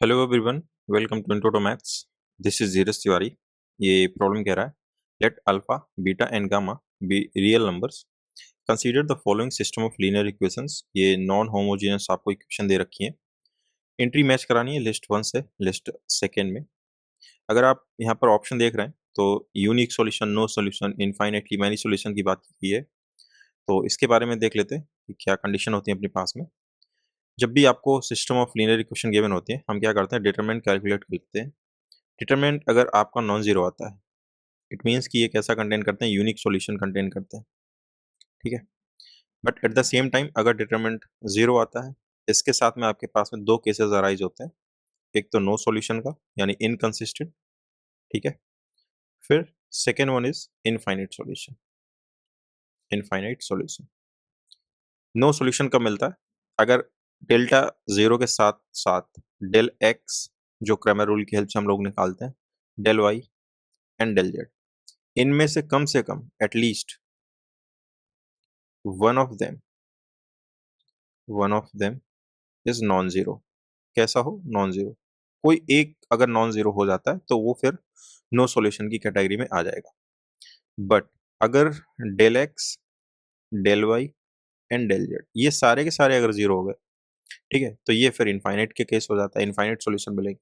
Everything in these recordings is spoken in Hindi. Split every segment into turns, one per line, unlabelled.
Hello everyone, welcome to intro to maths. This is Dheeraj Tiwari. ये प्रॉब्लम कह रहा है, let alpha beta and gamma be real numbers, consider the following system of linear equations. ये नॉन होमोजेनियस आपको इक्वेशन दे रखी है, एंट्री मैच करानी है लिस्ट वन से लिस्ट सेकेंड में। अगर आप यहाँ पर ऑप्शन देख रहे हैं तो unique solution, no solution, infinitely many solution की बात की है। तो इसके बारे में देख लेते हैं कि क्या कंडीशन होती है अपने पास में। जब भी आपको system of linear equation given होती है, हम क्या करते हैं, डिटरमिनेंट कैलकुलेट करते हैं। डिटरमिनेंट अगर आपका नॉन जीरो आता है, इट मीन्स कि ये कैसा कंटेन करते हैं, यूनिक सॉल्यूशन कंटेन करते हैं। ठीक है, but at the same time अगर डिटरमिनेंट जीरो आता है, इसके साथ में आपके पास में दो केसेस अराइज होते हैं। एक तो नो सॉल्यूशन का, यानी इनकंसिस्टेंट। ठीक है, फिर second one is infinite solution. Infinite solution no solution कब मिलता है, अगर डेल्टा जीरो के साथ साथ डेल एक्स, जो क्रैमर रूल की हेल्प से हम लोग निकालते हैं, del Y and del Z, इनमें से कम at least one of them is non zero. कैसा हो, नॉन जीरो। कोई एक अगर नॉन जीरो हो जाता है तो वो फिर नो सॉल्यूशन की कैटेगरी में आ जाएगा। बट अगर del x, del Y and del z ये सारे के सारे अगर जीरो हो गए, ठीक है, तो ये फिर इनफाइनाइट के केस हो जाता है, इनफाइनाइट सॉल्यूशन मिलेंगे।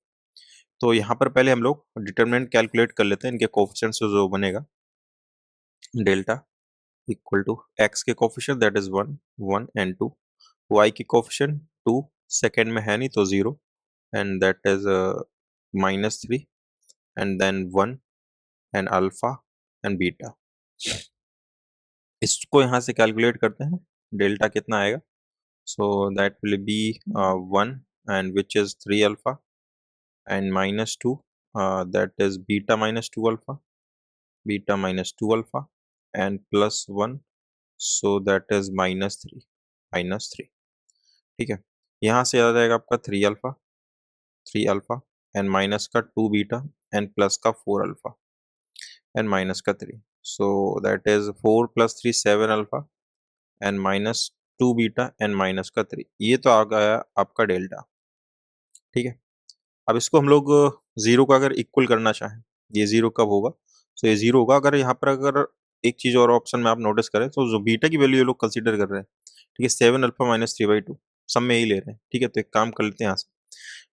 तो यहाँ पर पहले हम लोग डिटरमिनेंट कैलकुलेट कर लेते हैं, इनके कोफिशिएंट से जो बनेगा, डेल्टा इक्वल टू एक्स के coefficient that is one, one and two, y की कोफिशिएंट टू, सेकेंड में है नहीं तो zero, and that is -3, and then 1 and alpha and beta। इसको यहाँ से कैलकुलेट करते हैं, डेल्टा कितना आएगा। So that will be 1 and which is 3 alpha and -2, that is beta -2 alpha, beta -2 alpha and +1, so that is -3। ठीक है, यहाँ से आ जाएगा आपका 3 अल्फा एंड माइनस का 2 बीटा एंड प्लस का 4 अल्फा एंड माइनस का 3, so that is 4 + 3 7 alpha and -2 beta and minus का 3। ये तो आ गया आपका डेल्टा। ठीक है, अब इसको हम लोग जीरो का अगर इक्वल करना चाहें, ये जीरो कब होगा, तो ये जीरो होगा अगर यहाँ पर अगर एक चीज और ऑप्शन में आप नोटिस करें तो जो बीटा की वैल्यू ये लोग कंसीडर कर रहे हैं, ठीक है, 7 अल्फा -3/2 सब में यही ले रहे हैं। ठीक है, तो एक काम कर लेते हैं, यहाँ से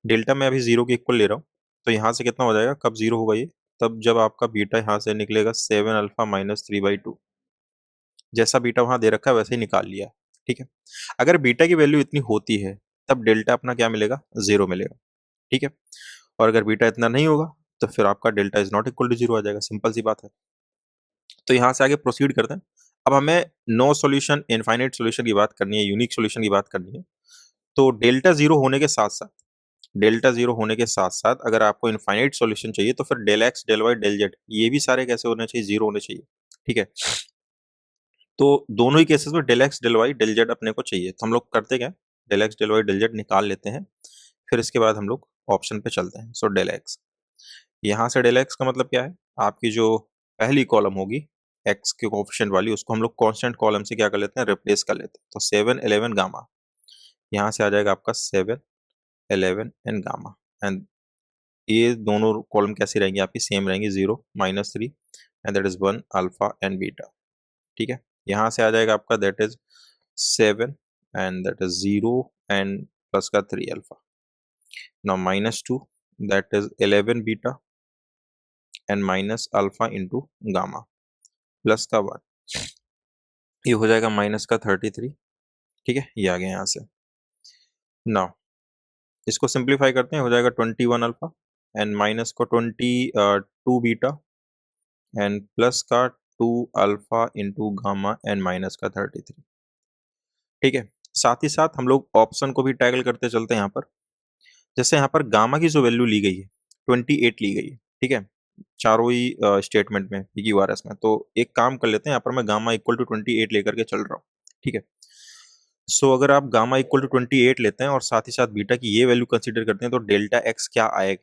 डेल्टा में अभी जीरो के इक्वल ले रहा हूँ, तो यहाँ से कितना हो जाएगा, कब जीरो होगा ये, तब जब आपका बीटा यहाँ से निकलेगा 7 अल्फा -3/2। जैसा बीटा वहां दे रखा है वैसे ही निकाल लिया। ठीक है, अगर बीटा की वैल्यू इतनी होती है तब डेल्टा अपना क्या मिलेगा, जीरो मिलेगा। ठीक है, और अगर बीटा इतना नहीं होगा तो फिर आपका delta is not equal to zero आ जाएगा, सिंपल सी बात है। तो यहाँ से आगे प्रोसीड करते हैं। अब हमें नो सॉल्यूशन, इनफाइनाइट सॉल्यूशन की बात करनी है, यूनिक सॉल्यूशन की बात करनी है। तो डेल्टा जीरो होने के साथ साथ अगर आपको इनफाइनाइट सॉल्यूशन चाहिए तो फिर del x, del y, del z ये भी सारे कैसे होने चाहिए, जीरो होने चाहिए। ठीक है, तो दोनों ही केसेस में del x, del y, del z अपने को चाहिए, तो हम लोग करते क्या, del x, del y, del z निकाल लेते हैं, फिर इसके बाद हम लोग ऑप्शन पे चलते हैं। सो डेल एक्स, यहाँ से डेल एक्स का मतलब क्या है, आपकी जो पहली कॉलम होगी एक्स के कोफिशिएंट वाली, उसको हम लोग कांस्टेंट कॉलम से क्या कर लेते हैं, रिप्लेस कर लेते हैं। तो 7 11 गामा, यहाँ से आ जाएगा आपका 7 11 एंड गामा, एंड ये दोनों कॉलम कैसी रहेंगी आपकी, सेम रहेंगी, 0 -3 and that is 1 alpha and beta. ठीक है, यहाँ से आ जाएगा आपका that is 7 and that is 0 and plus का 3 alpha. Now -2 that is 11 beta and minus alpha into gamma plus का 1, ये हो जाएगा माइनस का 33। ठीक है, ये आ गया यहाँ से। नाउ इसको सिंप्लीफाई करते हैं, हो जाएगा 21 अल्फा एंड माइनस को 22 बीटा एंड प्लस का 2 alpha into gamma and minus का 33। ठीक है, साथ ही साथ हम लोग ऑप्शन को भी टैगल करते चलते हैं। यहाँ पर जैसे यहाँ पर गामा की जो वैल्यू ली गई है 28 ली गई है। ठीक है, चारों ही स्टेटमेंट में PQRS में, तो एक काम कर लेते हैं, यहाँ पर मैं गामा इक्वल टू 28 लेकर के चल रहा हूँ। ठीक है, सो अगर आप गामा इक्वल टू 28 लेते हैं और साथ ही साथ बीटा की ये वैल्यू कंसीडर करते हैं तो डेल्टा एक्स क्या आएगा।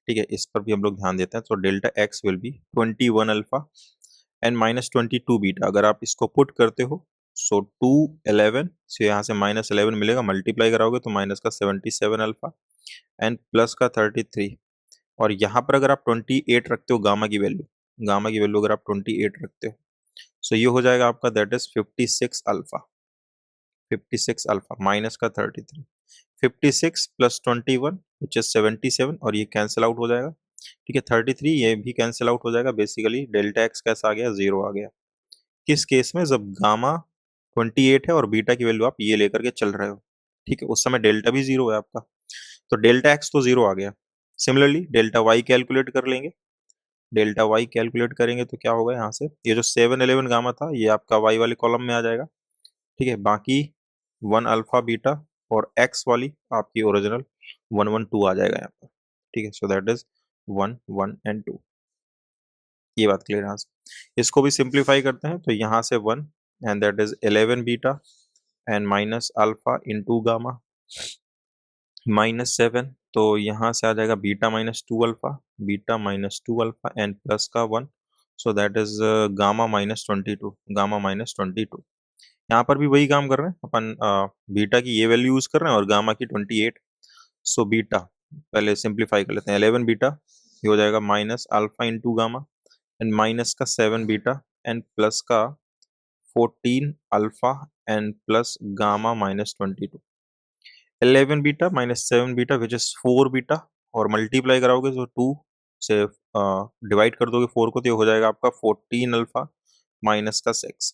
ठीक है, इस पर भी हम लोग ध्यान देते हैं। तो delta x will be 21 alpha and -22 beta. अगर आप इसको पुट करते हो सो 2 11 से यहाँ से -11 मिलेगा, मल्टीप्लाई कराओगे तो माइनस का 77 अल्फा एंड प्लस का 33, और यहाँ पर अगर आप 28 रखते हो गामा की वैल्यू अगर आप 28 रखते हो, सो ये हो जाएगा आपका that is 56 alpha, 56 alpha minus का 33, 56 प्लस 21 विच इज 77, और ये कैंसिल आउट हो जाएगा। ठीक है, 33 ये भी कैंसिल आउट हो जाएगा। बेसिकली डेल्टा एक्स कैसा आ गया, 0 आ गया। किस केस में, जब गामा 28 है और बीटा की वैल्यू आप ये लेकर के चल रहे हो। ठीक है, उस समय डेल्टा भी 0 है आपका, तो डेल्टा एक्स तो 0 आ गया। सिमिलरली डेल्टा वाई कैलकुलेट कर लेंगे, डेल्टा वाई कैलकुलेट करेंगे तो क्या होगा, यहाँ से ये जो 711 गामा था ये आपका वाई वाले कॉलम में आ जाएगा। ठीक है, बाकी 1 अल्फा बीटा और एक्स वाली आपकी ओरिजिनल 112 आ जाएगा यहाँ पर। ठीक है, सो दैट इज 1 1 एंड 2। ये बात क्लियर है यहाँ से। इसको भी सिंप्लीफाई करते हैं, तो यहाँ से 1 and that is 11 beta and minus alpha into gamma -7, तो यहाँ से आ जाएगा beta -2 alpha, beta -2 alpha and plus का 1, so that is gamma -22, gamma -22। यहाँ पर भी वही काम कर रहे हैं अपन, बीटा की ये वैल्यू यूज कर रहे हैं और गामा की 28। सो बीटा पहले सिंप्लीफाई कर लेते हैं, 11 बीटा ये हो जाएगा minus alpha into gamma and minus का 7 बीटा एंड प्लस का 14 alpha and plus gamma -22। 11 beta minus 7 beta which is 4 beta, और मल्टीप्लाई कराओगे तो 2 से डिवाइड कर दोगे 4 को, तो ये हो जाएगा आपका 14 अल्फा माइनस का 6।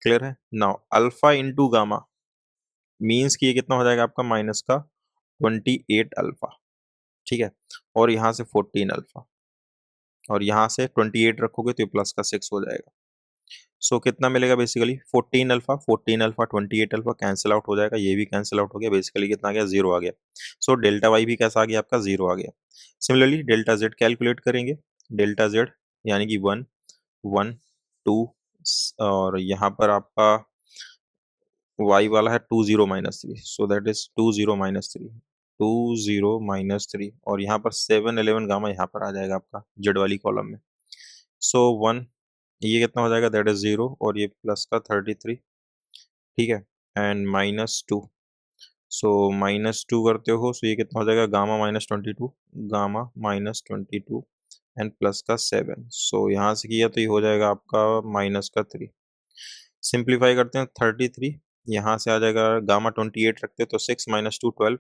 क्लियर है। Now alpha into gamma means कि ये कितना हो जाएगा आपका, माइनस का 28 अल्फा। ठीक है, और यहाँ से 14 अल्फा, और यहाँ से 28 रखोगे तो ये प्लस का 6 हो जाएगा। सो कितना मिलेगा, basically 14 alpha 28 alpha cancel out हो जाएगा, ये भी कैंसिल आउट हो गया। बेसिकली कितना आ गया, 0 आ गया। सो डेल्टा वाई भी कैसा आ गया आपका, 0 आ गया। सिमिलरली डेल्टा जेड कैलकुलेट करेंगे, डेल्टा जेड यानी कि 1 1 2, और यहाँ पर आपका y वाला है 20 - 3, सो दैट इज 20 - 3, 20 - 3, और यहाँ पर 711 गामा यहाँ पर आ जाएगा आपका जेड वाली कॉलम में। सो 1 ये कितना हो जाएगा, दैट इज 0, और ये प्लस का 33। ठीक है, एंड -2, सो -2 करते हो, सो ये कितना हो जाएगा, गामा -22, गामा -22 एंड प्लस का 7। सो यहाँ से किया तो ये हो जाएगा आपका माइनस का 3। सिंप्लीफाई करते हैं, 33 यहाँ से आ जाएगा, गामा 28 रखते हैं तो 6 - 2 12,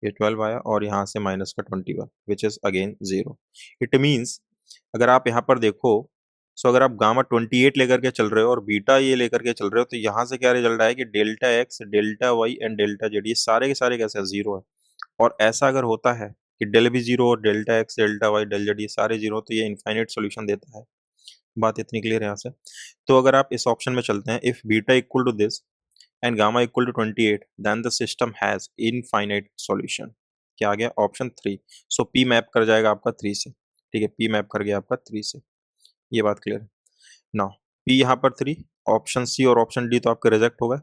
ये 12 आया, और यहाँ से माइनस का 21 which is again 0। It means अगर आप यहाँ पर देखो, सो अगर आप गामा 28 लेकर के चल रहे हो और बीटा ये लेकर के चल रहे हो, तो यहाँ से क्या रिजल्ट आया कि delta x, delta y and delta z ये सारे के सारे कैसे 0 है। और ऐसा अगर होता है कि डेल भी 0 और delta x, delta y, del z ये सारे 0, तो ये इनफाइनाइट सोल्यूशन देता है। बात इतनी क्लियर है यहाँ से। तो अगर आप इस ऑप्शन में चलते हैं, if beta equal to this and gamma equal to 28, then the system has infinite solution. क्या आ गया, ऑप्शन 3। सो पी मैप कर जाएगा आपका 3 से। ठीक है, पी मैप कर गया आपका 3 से। ये बात क्लियर है। नाउ पी यहाँ पर 3, ऑप्शन सी और ऑप्शन डी तो आपके रिजेक्ट हो गए,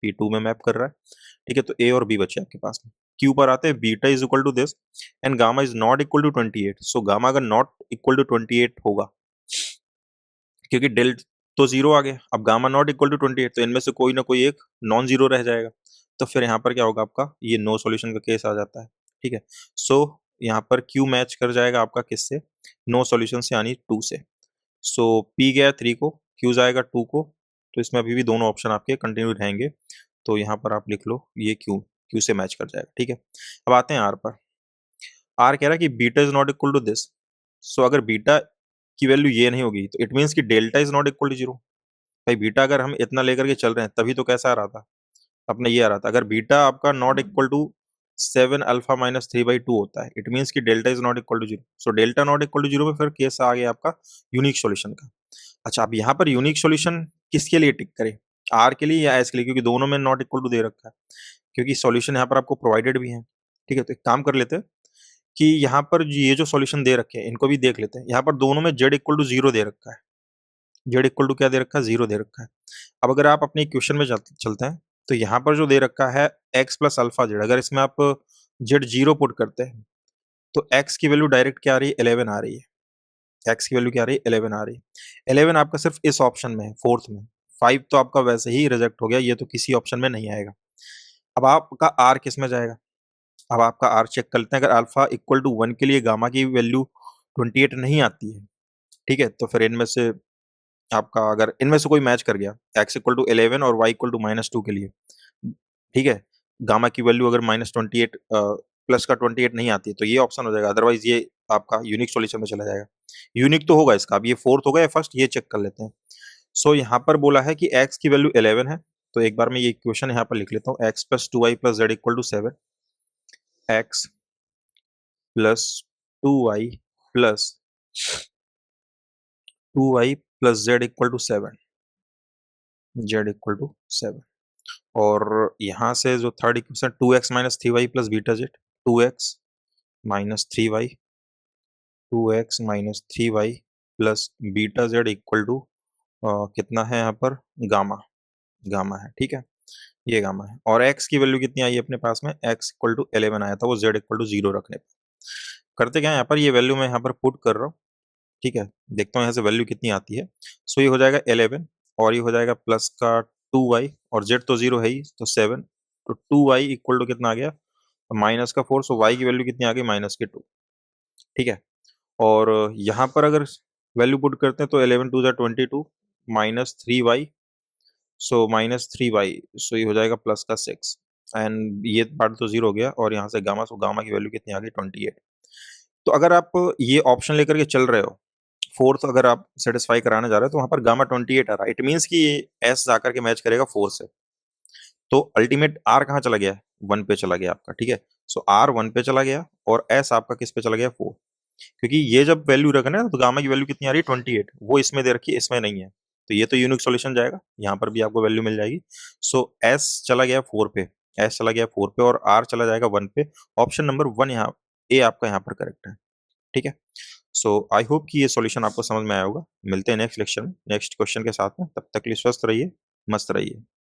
पी 2 में मैप कर रहा है। ठीक है, तो ए और बी बचे आपके पास में। क्यू पर आते हैं, beta is equal to this and gamma is not equal to 28। So gamma अगर नॉट इक्वल टू 28 होगा, क्योंकि डेल तो 0 आ गया, अब गामा नॉट इक्वल टू 28, तो इनमें से कोई ना कोई एक नॉन जीरो रह जाएगा, तो फिर यहाँ पर क्या होगा आपका, ये नो सॉल्यूशन का केस आ जाता है। ठीक है, सो यहाँ पर क्यू मैच कर जाएगा आपका किससे, नो सॉल्यूशन से, यानी 2 से। सो पी गया 3 को, क्यू जाएगा 2 को, तो इसमें अभी भी दोनों ऑप्शन आपके कंटिन्यू रहेंगे, तो यहाँ पर आप लिख लो ये क्यू, क्यू से मैच कर जाएगा। ठीक है, अब आते हैं आर पर। आर कह रहा है कि beta is not equal to this. So अगर बीटा की वैल्यू ये नहीं होगी, तो इट मीन्स कि delta is not equal to 0। भाई बीटा अगर हम इतना लेकर के चल रहे हैं, तभी तो कैसा आ रहा था, अपना ये आ रहा था। अगर बीटा आपका not equal to 7 alpha minus 3/2 होता है, इट मीन्स कि delta is not equal to 0। So delta not equal to 0 में फिर केस आ गया आपका यूनिक सॉल्यूशन का। अच्छा, अब यहाँ पर यूनिक सॉल्यूशन किसके लिए टिक करे, आर के लिए या एस के लिए, क्योंकि दोनों में नॉट इक्वल टू दे रखा है, क्योंकि सॉल्यूशन यहाँ पर आपको प्रोवाइडेड भी है। ठीक है, तो एक काम कर लेते हैं कि यहाँ पर ये जो सॉल्यूशन दे रखे हैं इनको भी देख लेते हैं। यहाँ पर दोनों में जेड इक्वल टू 0 दे रखा है, जेड इक्वल टू क्या दे रखा है, 0 दे रखा है। अब अगर आप अपने इक्वेशन में चलते हैं, तो यहाँ पर जो दे रखा है एक्स प्लस अल्फा जेड, अगर इसमें आप जेड 0 पुट करते हैं, तो एक्स की वैल्यू डायरेक्ट क्या आ रही है, 11 आ रही है। एक्स की वैल्यू क्या आ रही है, 11 आ रही है। 11 आपका सिर्फ इस ऑप्शन में है, फोर्थ में। 5 तो आपका वैसे ही रिजेक्ट हो गया, ये तो किसी ऑप्शन में नहीं आएगा। अब आपका आर किस में जाएगा, अब आपका आर चेक कर लेते हैं। अगर अल्फा इक्वल टू 1 के लिए गामा की वैल्यू 28 नहीं आती है, ठीक है, तो फिर इनमें से आपका अगर इनमें से कोई मैच कर गया, एक्स इक्वल टू 11 और वाई इक्वल टू -2 के लिए, ठीक है, गामा की वैल्यू अगर -28 प्लस का 28 नहीं आती है, तो ये ऑप्शन हो जाएगा, अदरवाइज ये आपका यूनिक सॉल्यूशन में चला जाएगा। यूनिक तो होगा इसका, अब ये फोर्थ होगा या फर्स्ट, ये चेक कर लेते हैं। सो यहाँ पर बोला है कि एक्स की वैल्यू 11 है, तो एक बार मैं ये इक्वेशन यहाँ पर लिख लेता हूँ, x plus 2y plus z equal to 7, x plus 2y plus 2y plus z equal to 7, z equal to 7। और यहाँ से जो third equation 2x minus 3y plus beta z, 2x minus 3y, 2x minus 3y plus beta z equal to कितना है यहाँ पर, गामा, गामा है, ठीक है, ये गामा है। और x की वैल्यू कितनी आई है अपने पास में, x इक्वल टू 11 आया था, वो z इक्वल टू 0 रखने पर। करते क्या है यहाँ पर, ये वैल्यू मैं यहाँ पर पुट कर रहा हूँ, ठीक है, देखता हूँ यहाँ से वैल्यू कितनी आती है। सो ये हो जाएगा 11 और ये हो जाएगा प्लस का 2y, और z तो 0 है ही, तो 7, तो 2y इक्वल टू कितना आ गया, माइनस का 4, सो y की वैल्यू कितनी आ गई, -2, ठीक है। और यहाँ पर अगर वैल्यू पुट करते हैं तो 11 to 22 minus 3y, so -3y, सो ये हो जाएगा प्लस का 6, एंड ये पार्ट तो 0 हो गया, और यहाँ से गामा, सो गामा की वैल्यू कितनी आ गई, 28। तो अगर आप ये ऑप्शन लेकर के चल रहे हो, फोर्थ अगर आप सेटिस्फाई कराने जा रहे हो, तो वहां पर गामा 28 आ रहा है, इट मीन्स कि ये एस जाकर के मैच करेगा 4 से। तो अल्टीमेट आर कहाँ चला गया, 1 पे चला गया आपका, ठीक है। सो आर 1 पे चला गया और एस आपका किस पे चला गया, 4, क्योंकि ये जब वैल्यू रखना है तो गामा की वैल्यू कितनी आ रही है, 28, वो इसमें दे रखी है, इसमें नहीं है, तो ये तो यूनिक सॉल्यूशन जाएगा, यहाँ पर भी आपको वैल्यू मिल जाएगी। सो एस चला गया 4 पे, एस चला गया 4 पे और आर चला जाएगा 1 पे। ऑप्शन नंबर 1 यहाँ, ए आपका यहाँ पर करेक्ट है, ठीक है। सो आई होप कि ये सॉल्यूशन आपको समझ में आया होगा। मिलते हैं नेक्स्ट लेक्चर में नेक्स्ट क्वेश्चन के साथ में, तब तक के लिए स्वस्थ रहिए, मस्त रहिए।